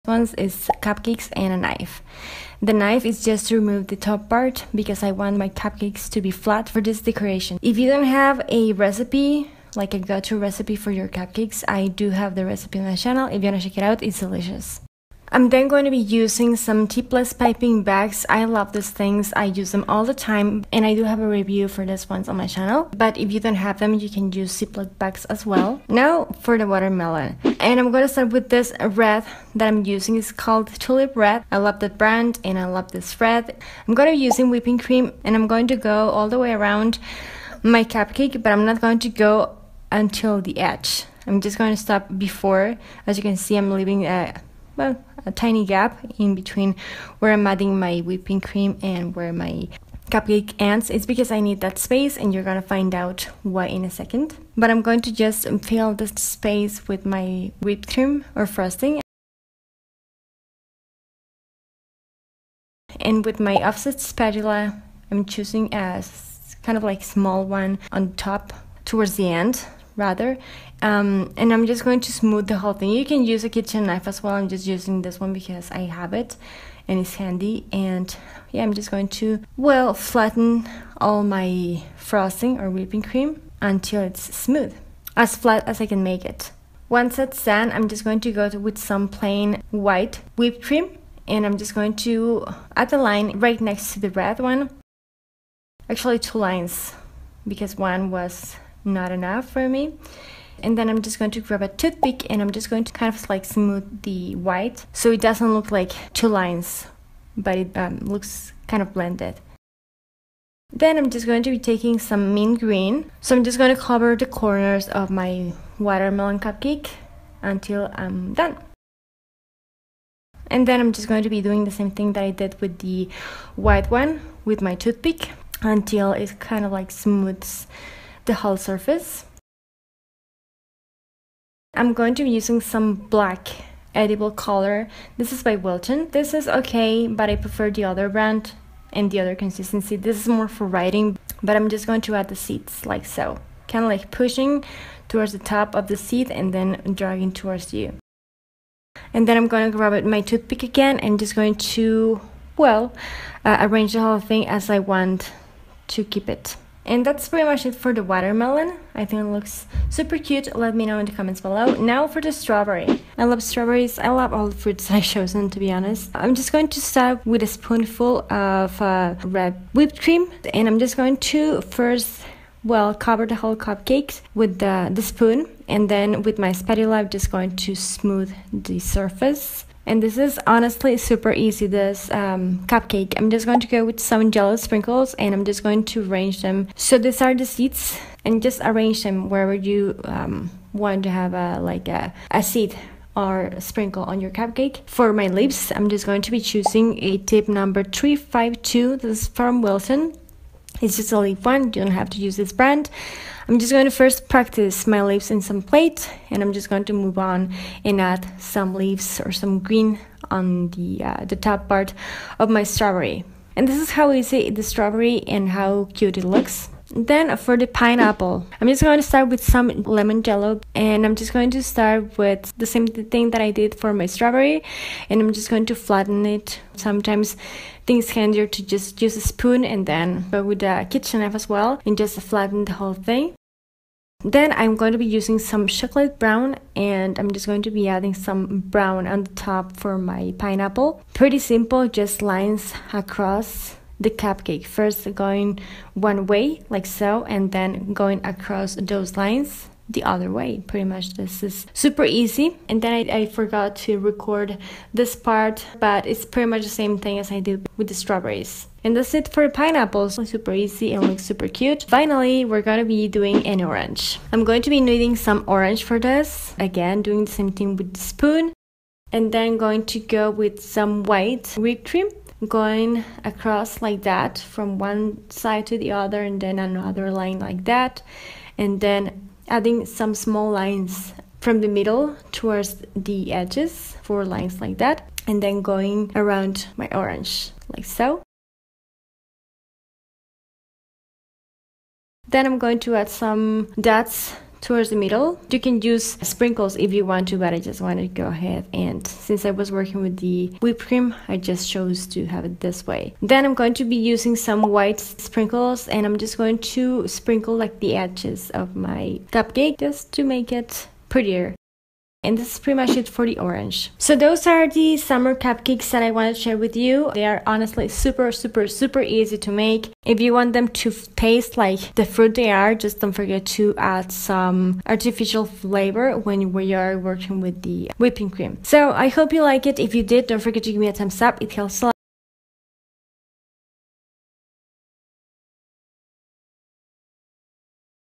ones is cupcakes and a knife. The knife is just to remove the top part because I want my cupcakes to be flat for this decoration. If you don't have a recipe, like a go-to recipe for your cupcakes, I do have the recipe on my channel. If you want to check it out, it's delicious. I'm then going to be using some tipless piping bags. I love these things. I use them all the time, and I do have a review for this ones on my channel. But if you don't have them, you can use Ziploc bags as well. Now for the watermelon. And I'm going to start with this red that I'm using. It's called Tulip Red. I love that brand and I love this red. I'm going to be using whipping cream, and I'm going to go all the way around my cupcake, but I'm not going to go until the edge. I'm just going to stop before. As you can see, I'm leaving a tiny gap in between where I'm adding my whipping cream and where my cupcake ends. It's because I need that space, and you're gonna find out why in a second. But I'm going to just fill this space with my whipped cream or frosting. And with my offset spatula, I'm choosing a kind of like small one on top towards the end rather, and I'm just going to smooth the whole thing. You can use a kitchen knife as well. I'm just using this one because I have it and it's handy. And yeah, I'm just going to flatten all my frosting or whipping cream until it's smooth, as flat as I can make it. Once that's done, I'm just going to go with some plain white whipped cream, and I'm just going to add a line right next to the red one. Actually 2 lines, because one was not enough for me. And then I'm just going to grab a toothpick, and I'm just going to kind of like smooth the white so it doesn't look like 2 lines, but it looks kind of blended. Then I'm just going to be taking some mint green, so I'm just going to cover the corners of my watermelon cupcake until I'm done. And then I'm just going to be doing the same thing that I did with the white one with my toothpick until it kind of like smooths the whole surface. I'm going to be using some black edible color. This is by Wilton. This is okay, but I prefer the other brand and the other consistency. This is more for writing, but I'm just going to add the seeds like so, kind of like pushing towards the top of the seed and then dragging towards you. And then I'm going to grab my toothpick again and just going to arrange the whole thing as I want to keep it. And that's pretty much it for the watermelon. I think it looks super cute. Let me know in the comments below. Now for the strawberry. I love strawberries. I love all the fruits I've chosen, to be honest. I'm just going to start with a spoonful of red whipped cream. And I'm just going to first, cover the whole cupcake with the spoon. And then with my spatula, I'm just going to smooth the surface. And this is honestly super easy, this cupcake. I'm just going to go with some jello sprinkles, and I'm just going to arrange them. So these are the seeds, and just arrange them wherever you want to have a seed or sprinkle on your cupcake. For my lips, I'm just going to be choosing a tip number 352. This is from Wilton. It's just a lip one. You don't have to use this brand. I'm just going to first practice my leaves in some plate, and I'm just going to move on and add some leaves or some green on the top part of my strawberry. And this is how easy the strawberry and how cute it looks. Then for the pineapple, I'm just going to start with some lemon jello, and I'm just going to start with the same thing that I did for my strawberry, and I'm just going to flatten it. Sometimes things handier to just use a spoon and then go with a kitchen knife as well and just flatten the whole thing. Then I'm going to be using some chocolate brown, and I'm just going to be adding some brown on the top for my pineapple. Pretty simple, just lines across the cupcake, first going one way like so, and then going across those lines the other way. Pretty much this is super easy. And then I forgot to record this part, but it's pretty much the same thing as I did with the strawberries. And that's it for pineapples. Super easy and looks super cute. Finally, we're gonna be doing an orange. I'm going to be needing some orange for this. Again, doing the same thing with the spoon. And then going to go with some white whipped cream, going across like that from one side to the other, and then another line like that. And then adding some small lines from the middle towards the edges, 4 lines like that. And then going around my orange like so. Then I'm going to add some dots towards the middle. You can use sprinkles if you want to, but I just wanted to go ahead, and since I was working with the whipped cream, I just chose to have it this way. Then I'm going to be using some white sprinkles, and I'm just going to sprinkle like the edges of my cupcake just to make it prettier. And this is pretty much it for the orange. So those are the summer cupcakes that I want to share with you. They are honestly super easy to make. If you want them to taste like the fruit they are, just don't forget to add some artificial flavor when we are working with the whipping cream. So I hope you like it. If you did, don't forget to give me a thumbs up. It helps a lot.